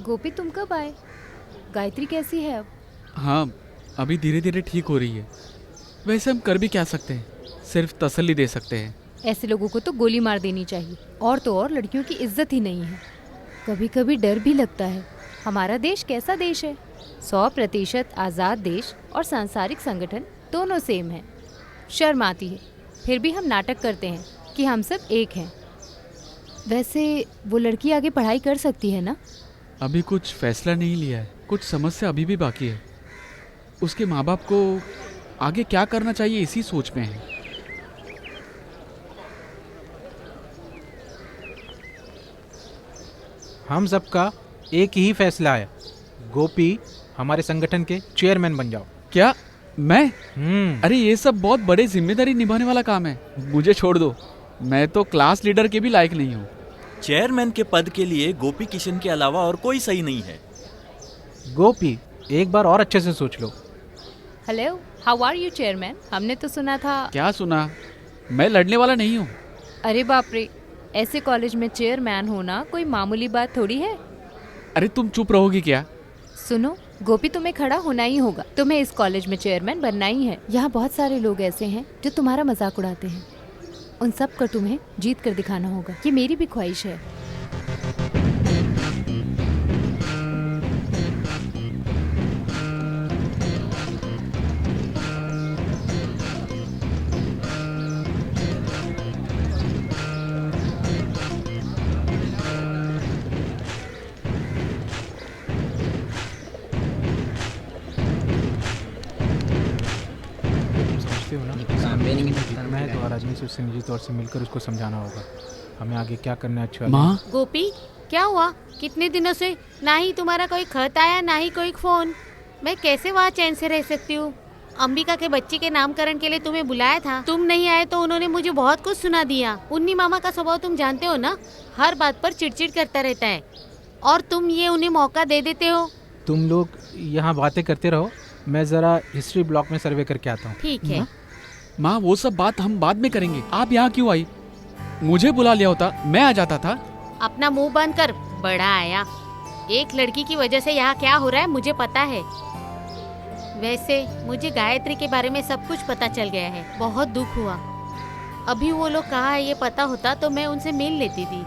गोपी तुम कब आए? गायत्री कैसी है अब? हाँ, अभी धीरे धीरे ठीक हो रही है। वैसे हम कर भी क्या सकते हैं, सिर्फ तसल्ली दे सकते हैं। ऐसे लोगों को तो गोली मार देनी चाहिए। और तो और लड़कियों की इज्जत ही नहीं है। कभी कभी डर भी लगता है। हमारा देश कैसा देश है? 100% आज़ाद देश और सांसारिक संगठन दोनों सेम है। शर्म आती है, फिर भी हम नाटक करते हैं कि हम सब एक हैं। वैसे वो लड़की आगे पढ़ाई कर सकती है ना? अभी कुछ फैसला नहीं लिया है, कुछ समस्या अभी भी बाकी है। उसके माँ बाप को आगे क्या करना चाहिए इसी सोच में है। हम सबका एक ही फैसला है, गोपी हमारे संगठन के चेयरमैन बन जाओ। क्या मैं? अरे ये सब बहुत बड़े जिम्मेदारी निभाने वाला काम है, मुझे छोड़ दो। मैं तो क्लास लीडर के भी लायक नहीं हूँ। चेयरमैन के पद के लिए गोपी किशन के अलावा और कोई सही नहीं है। गोपी एक बार और अच्छे से सोच लो। Hello, how are you chairman? हमने तो सुना था। क्या सुना? मैं लड़ने वाला नहीं हूँ। अरे बाप रे, ऐसे कॉलेज में चेयरमैन होना कोई मामूली बात थोड़ी है। अरे तुम चुप रहोगी क्या? सुनो गोपी, तुम्हें खड़ा होना ही होगा। तुम्हें इस कॉलेज में चेयरमैन बनना ही है। यहाँ बहुत सारे लोग ऐसे हैं जो तुम्हारा मजाक उड़ाते हैं। उन सब को तुम्हें जीत कर दिखाना होगा। ये मेरी भी ख्वाहिश है। करना है तो और आदमी से उससे निजी तौर से मिलकर उसको समझाना होगा हमें आगे क्या करना है। अच्छा माँ, गोपी, क्या हुआ? कितने दिनों से ना ही तुम्हारा कोई खत आया ना ही कोई फोन। मैं कैसे वहाँ चैन से रह सकती हूँ? अंबिका के बच्चे के नामकरण के लिए तुम्हें बुलाया था, तुम नहीं आए तो उन्होंने मुझे बहुत कुछ सुना दिया। उन्नी मामा का स्वभाव तुम जानते हो ना, हर बात पर चिड़चिड़ करता रहता है और तुम ये उन्हें मौका दे देते हो। तुम लोग यहाँ बातें करते रहो, मैं जरा हिस्ट्री ब्लॉक में सर्वे करके आता हूँ। ठीक है। माँ वो सब बात हम बाद में करेंगे। आप यहाँ क्यों आई? मुझे बुला लिया होता, मैं आ जाता था। अपना मुंह बंद कर, बड़ा आया। एक लड़की की वजह से यहाँ क्या हो रहा है मुझे पता है। वैसे मुझे गायत्री के बारे में सब कुछ पता चल गया है। बहुत दुख हुआ। अभी वो लोग कहाँ है ये पता होता तो मैं उनसे मिल लेती थी।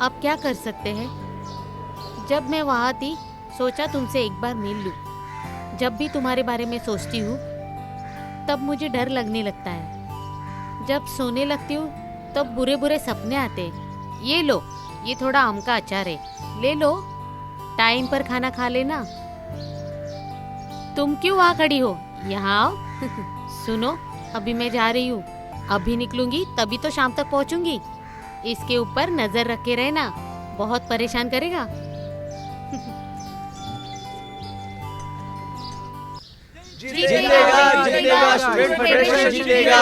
अब क्या कर सकते हैं। जब मैं वहाँ थी सोचा तुमसे एक बार मिल लूं। जब भी तुम्हारे बारे में सोचती हूँ तब मुझे डर लगने लगता है। जब सोने लगती हूँ तब बुरे बुरे सपने आते। ये लो, ये थोड़ा आम का अचार है, ले लो। टाइम पर खाना खा लेना। तुम क्यों वहाँ खड़ी हो? यहाँ आओ। सुनो, अभी मैं जा रही हूँ। अभी निकलूंगी तभी तो शाम तक पहुँचूंगी। इसके ऊपर नजर रखे रहना, बहुत परेशान करेगा। जीतेगा जीतेगा स्टूडेंट फेडरेशन जीतेगा।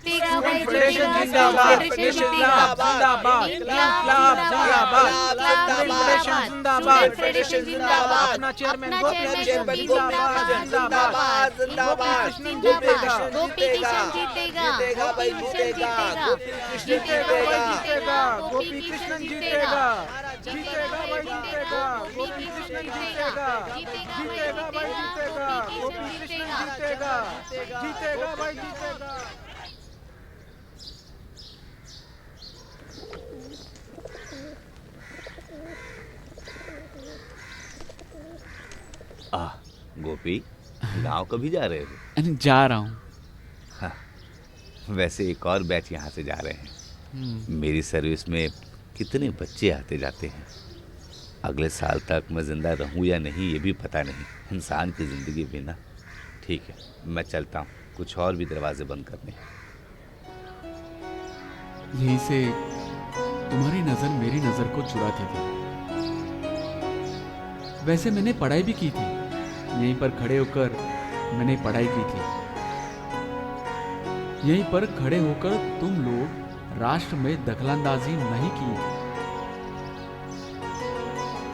स्टूडेंट फेडरेशन जिंदाबाद, फेडरेशन जिंदाबाद, इंकलाब जिंदाबाद, स्टूडेंट फेडरेशन जिंदाबाद, फेडरेशन जिंदाबाद। अपना चेयरमैन गोपी जिंदाबाद जिंदाबाद जिंदाबाद। गोपी किशन जीतेगा, जीतेगा भाई जीतेगा, गोपी कृष्ण जीतेगा, गोपी कृष्णन जीतेगा, जीतेगा भाई जीतेगा, गोपी कृष्णन जीतेगा, जीतेगा भाई जीतेगा, गोपी कृष्णन जीतेगा, जीतेगा भाई जीतेगा। गोपी, गांव कभी जा रहे हो? जा रहा हूँ। हाँ, वैसे एक और बैच यहाँ से जा रहे हैं। मेरी सर्विस में कितने बच्चे आते जाते हैं। अगले साल तक मैं जिंदा रहूँ या नहीं ये भी पता नहीं। इंसान की ज़िंदगी बिना। ठीक है, मैं चलता हूँ, कुछ और भी दरवाजे बंद करने। यहीं से तुम्हारी नज़र मेरी नज़र को चुराती थी। वैसे मैंने पढ़ाई भी की थी, यहीं पर खड़े होकर मैंने पढ़ाई की थी। यहीं पर खड़े होकर तुम लोग राष्ट्र में दखलंदाजी नहीं की,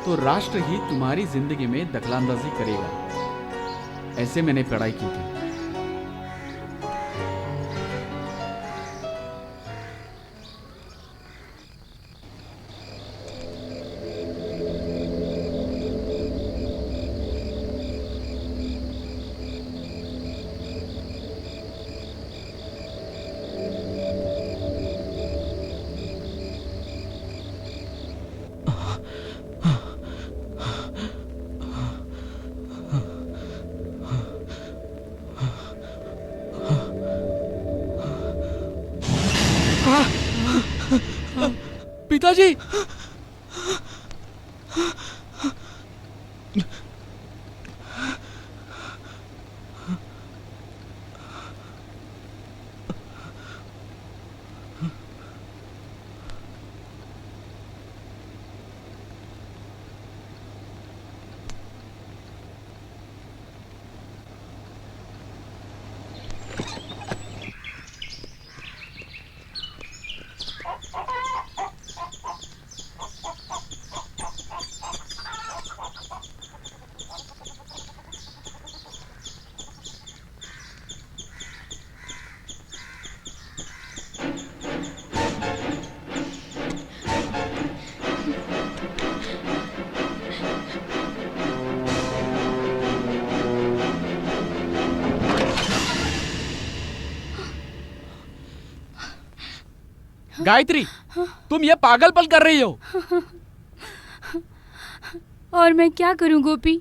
तो राष्ट्र ही तुम्हारी जिंदगी में दखलंदाजी करेगा। ऐसे मैंने पढ़ाई की थी। पिताजी। गायत्री, तुम ये पागलपन कर रही हो। और मैं क्या करूं गोपी,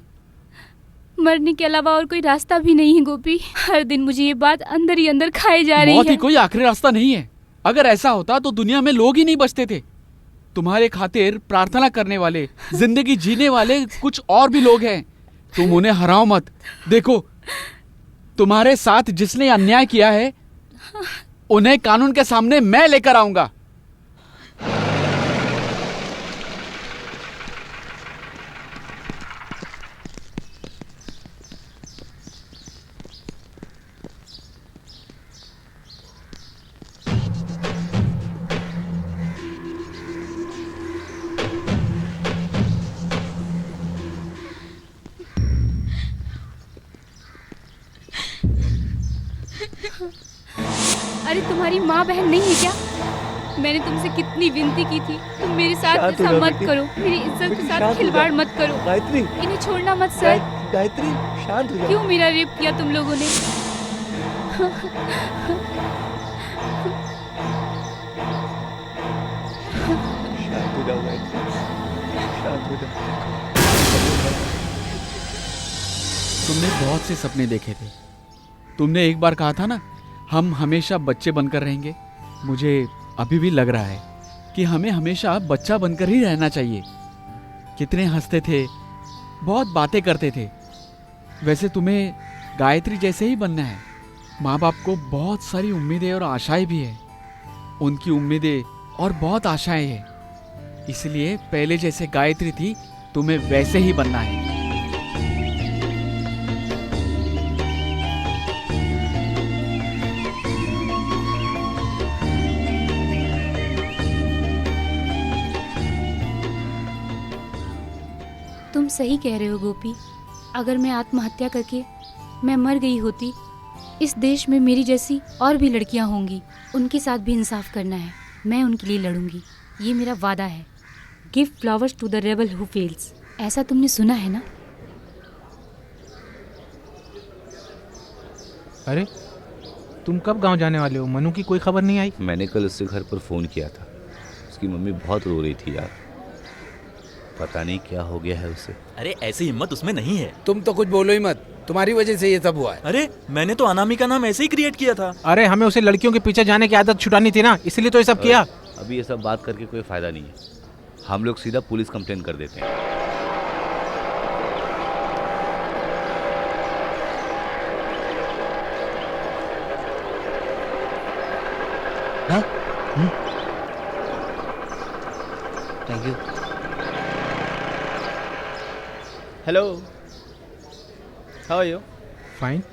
मरने के अलावा और कोई रास्ता भी नहीं है गोपी। हर दिन मुझे ये बात अंदर ही अंदर खाई जा रही है। मौत ही कोई आखिरी रास्ता नहीं है। अगर ऐसा होता तो दुनिया में लोग ही नहीं बचते थे। तुम्हारे खातिर प्रार्थना करने वाले, जिंदगी जीने वाले कुछ और भी लोग हैं। तुम उन्हें हराओ मत। देखो, तुम्हारे साथ जिसने अन्याय किया है उन्हें कानून के सामने मैं लेकर आऊंगा। अरे तुम्हारी माँ बहन नहीं है क्या? मैंने तुमसे कितनी विनती की थी, तुम मेरे साथ ऐसा मत करो, मेरी इज्जत के साथ खिलवाड़ मत करो। गायत्री, इन्हें छोड़ना मत सर। गायत्री शांत हो जाओ। क्यों मेरा रेप किया तुम लोगों ने? शांत हो जाओ गायत्री, शांत हो जाओ। तुमने बहुत से सपने देखे थे। तुमने एक बार कहा था ना, हम हमेशा बच्चे बनकर रहेंगे। मुझे अभी भी लग रहा है कि हमें हमेशा बच्चा बनकर ही रहना चाहिए। कितने हंसते थे, बहुत बातें करते थे। वैसे तुम्हें गायत्री जैसे ही बनना है। माँ बाप को बहुत सारी उम्मीदें और आशाएं भी हैं। उनकी उम्मीदें और बहुत आशाएं हैं। इसलिए पहले जैसे गायत्री थी, तुम्हें वैसे ही बनना है। तुम सही कह रहे हो गोपी। अगर मैं आत्महत्या करके मैं मर गई होती, इस देश में मेरी जैसी और भी लड़कियां होंगी। उनके साथ भी इंसाफ करना है। मैं उनके लिए लड़ूंगी, ये मेरा वादा है। Give flowers to the rebel who fails. ऐसा तुमने सुना है ना? अरे तुम कब गांव जाने वाले हो? मनु की कोई खबर नहीं आई? मैंने कल उससे घर पर फ़ोन किया था। उसकी मम्मी बहुत रो रही थी यार। पता नहीं क्या हो गया है उसे। अरे ऐसी हिम्मत उसमें नहीं है। तुम तो कुछ बोलो ही मत, तुम्हारी वजह से ये सब हुआ है। अरे मैंने तो अनामिका नाम ऐसे ही क्रिएट किया था। अरे हमें उसे लड़कियों के पीछे जाने की आदत छुड़ानी थी ना, इसलिए तो ये सब किया। अभी ये सब बात करके कोई फायदा नहीं है। हम लोग सीधा पुलिस कंप्लेन कर देते हैं। Thank you. Hello, how are you? Fine.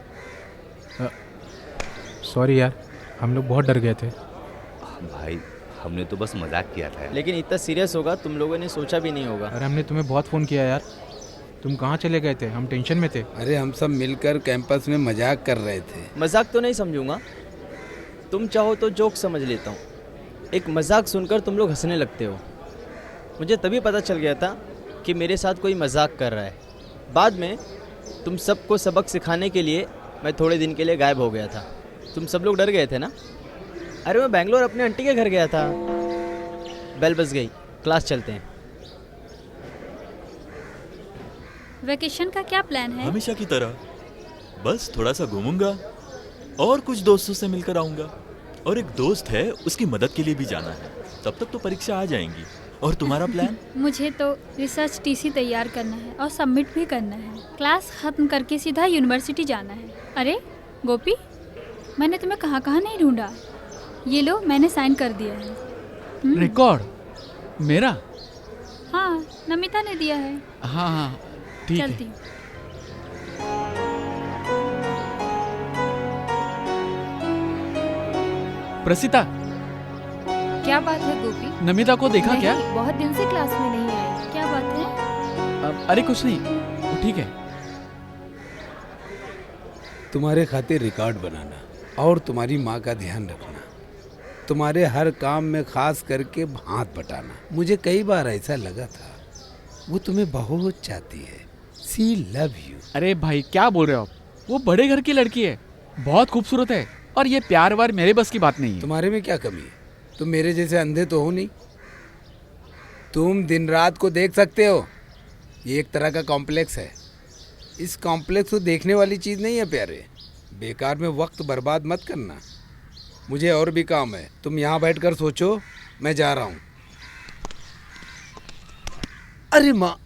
Sorry यार, हम लोग बहुत डर गए थे। भाई हमने तो बस मजाक किया था। लेकिन इतना सीरियस होगा तुम लोगों ने सोचा भी नहीं होगा। अरे हमने तुम्हें बहुत फ़ोन किया यार, तुम कहाँ चले गए थे? हम टेंशन में थे। अरे हम सब मिलकर कैंपस में मजाक कर रहे थे। मजाक तो नहीं समझूंगा, तुम चाहो तो जोक समझ लेता हूँ। एक मजाक सुनकर तुम लोग हंसने लगते हो। मुझे तभी पता चल गया था कि मेरे साथ कोई मजाक कर रहा है। बाद में तुम सबको सबक सिखाने के लिए मैं थोड़े दिन के लिए गायब हो गया था। तुम सब लोग डर गए थे ना? अरे मैं बैंगलोर अपने आंटी के घर गया था। बेल बज गई, क्लास चलते हैं। वेकेशन का क्या प्लान है? हमेशा की तरह बस थोड़ा सा घूमूंगा और कुछ दोस्तों से मिलकर आऊंगा। और एक दोस्त है, उसकी मदद के लिए भी जाना है। तब तक तो परीक्षा आ जाएंगी। और तुम्हारा प्लान? मुझे तो रिसर्च टीसी तैयार करना है और सबमिट भी करना है। क्लास खत्म करके सीधा यूनिवर्सिटी जाना है। अरे गोपी, मैंने तुम्हें कहाँ कहाँ नहीं ढूंढा। ये लो, मैंने साइन कर दिया है। रिकॉर्ड मेरा? हाँ, नमिता ने दिया है। हाँ हाँ ठीक है। चलती हूँ। प्रसिता, क्या बात है गोपी? नमिता को देखा क्या? नहीं, बहुत दिन से क्लास में नहीं आई। क्या बात है? अरे कुछ नहीं, वो ठीक है। तुम्हारे खातिर रिकॉर्ड बनाना और तुम्हारी माँ का ध्यान रखना, तुम्हारे हर काम में खास करके हाथ बटाना। मुझे कई बार ऐसा लगा था वो तुम्हें बहुत चाहती है। सी लव यू। अरे भाई क्या बोल रहे हो आप? वो बड़े घर की लड़की है, बहुत खूबसूरत है, और ये प्यार वार मेरे बस की बात नहीं है। तुम्हारे में क्या कमी है? तुम मेरे जैसे अंधे तो हो नहीं। तुम दिन रात को देख सकते हो। ये एक तरह का कॉम्प्लेक्स है। इस कॉम्प्लेक्स को देखने वाली चीज़ नहीं है प्यारे। बेकार में वक्त बर्बाद मत करना। मुझे और भी काम है। तुम यहाँ बैठकर सोचो, मैं जा रहा हूँ। अरे माँ,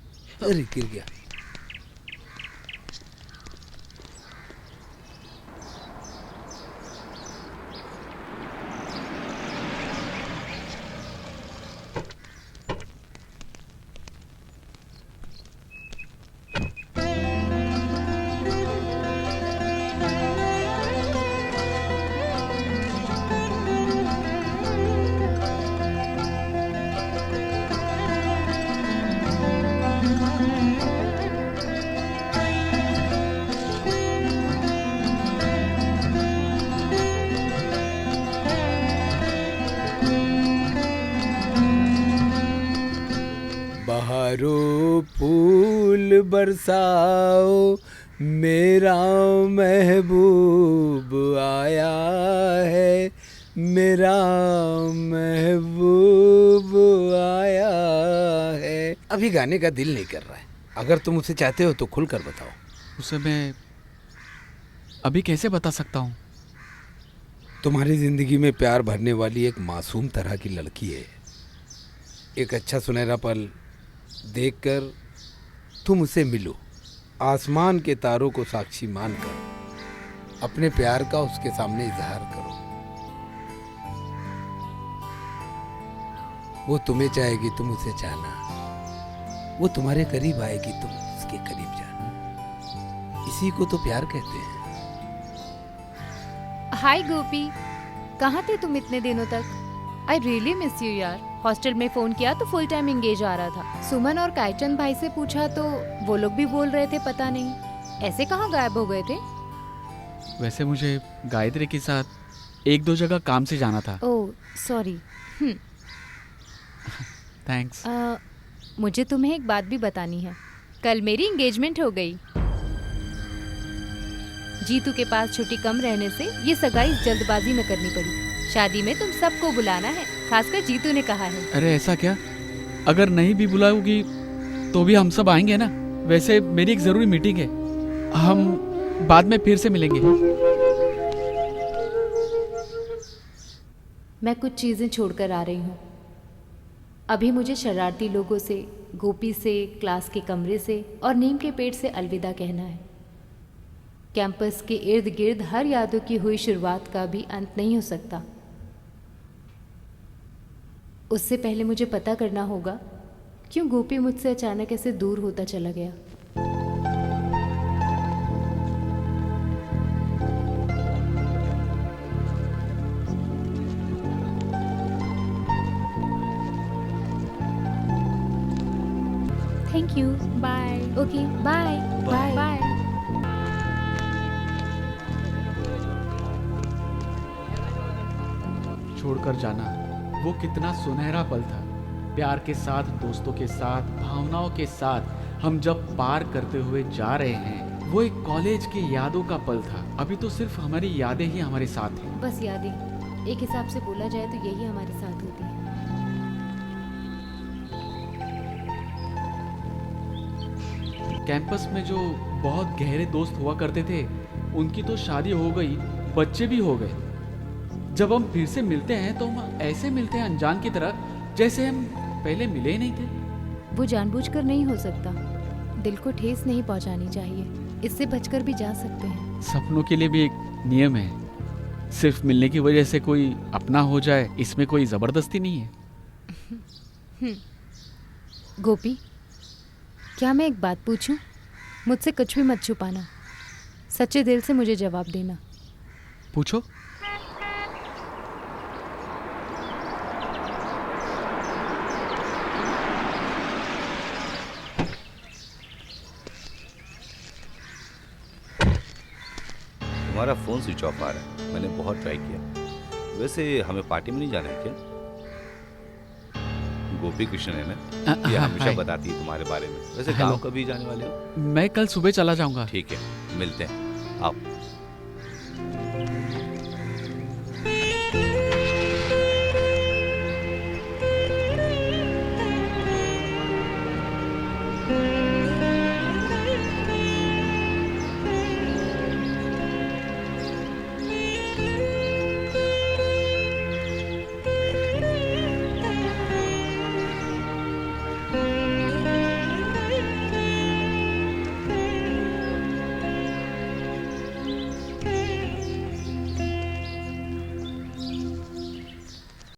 अरे गिर गया। बहारो फूल बरसाओ, मेरा महबूब आया है, मेरा महबूब आया है। अभी गाने का दिल नहीं कर रहा है। अगर तुम उसे चाहते हो तो खुलकर बताओ। उसे मैं अभी कैसे बता सकता हूँ? तुम्हारी जिंदगी में प्यार भरने वाली एक मासूम तरह की लड़की है। एक अच्छा सुनहरा पल देखकर तुम उसे मिलो। आसमान के तारों को साक्षी मानकर अपने प्यार का उसके सामने इजहार करो। वो तुम्हें चाहेगी, तुम उसे चाहना। वो तुम्हारे करीब आएगी, तुम उसके करीब जाना। इसी को तो प्यार कहते हैं। हाय गोपी, कहाँ थे तुम इतने दिनों तक? आई रियली मिस यू यार। हॉस्टल में फोन किया तो फुल टाइम एंगेज आ रहा था। सुमन और काइचन भाई से पूछा तो वो लोग भी बोल रहे थे पता नहीं। ऐसे कहाँ गायब हो गए थे? वैसे मुझे गायत्री के साथ एक दो जगह काम से जाना था। Oh sorry. थैंक्स। मुझे तुम्हें एक बात भी बतानी है। कल मेरी एंगेजमेंट हो गई। जीतू के पास छुट्टी कम रहने से ये सगाई जल्दबाजी में करनी पड़ी। शादी में तुम सबको बुलाना है, खासकर जीतू ने कहा है। अरे ऐसा क्या? अगर नहीं भी बुलाओगी तो भी हम सब आएंगे ना। वैसे मेरी एक जरूरी मीटिंग है, हम बाद में फिर से मिलेंगे। मैं कुछ चीजें छोड़कर आ रही हूँ। अभी मुझे शरारती लोगों से, गोपी से, क्लास के कमरे से और नीम के पेड़ से अलविदा कहना है। कैंपस के इर्द गिर्द हर यादों की हुई शुरुआत का भी अंत नहीं हो सकता। उससे पहले मुझे पता करना होगा क्यों गोपी मुझसे अचानक ऐसे दूर होता चला गया। Thank you. Bye. Okay bye bye bye. छोड़कर जाना वो कितना सुनहरा पल था। प्यार के साथ, दोस्तों के साथ, भावनाओं के साथ हम जब पार करते हुए जा रहे हैं, वो एक कॉलेज की यादों का पल था। अभी तो सिर्फ हमारी यादें ही हमारे साथ हैं। बस यादें, एक हिसाब से बोला जाए तो यही हमारे साथ होती है। कैंपस में जो बहुत गहरे दोस्त हुआ करते थे, उनकी तो शादी हो गई, बच्चे भी हो गए। जब हम फिर से मिलते हैं तो हम ऐसे मिलते हैं अनजान की तरह, जैसे हम पहले मिले ही नहीं थे। वो जानबूझकर नहीं हो सकता। दिल को ठेस नहीं पहुंचानी चाहिए, इससे बचकर भी जा सकते हैं। सपनों के लिए भी एक नियम है, सिर्फ मिलने की वजह से कोई अपना हो जाए इसमें कोई जबरदस्ती नहीं है। गोपी, क्या मैं एक बात पूछूं? मुझसे कुछ भी मत छुपाना, सच्चे दिल से मुझे जवाब देना। पूछो। तुम्हारा फ़ोन स्विच ऑफ आ रहा है। मैंने बहुत ट्राई किया। वैसे हमें पार्टी में नहीं जाना है क्या? गोपी कृष्ण है ना, ये हमेशा हाय। बताती है तुम्हारे बारे में। वैसे हेलो। गांव कभी जाने वाले हो? मैं कल सुबह चला जाऊंगा। ठीक है, मिलते हैं। आओ।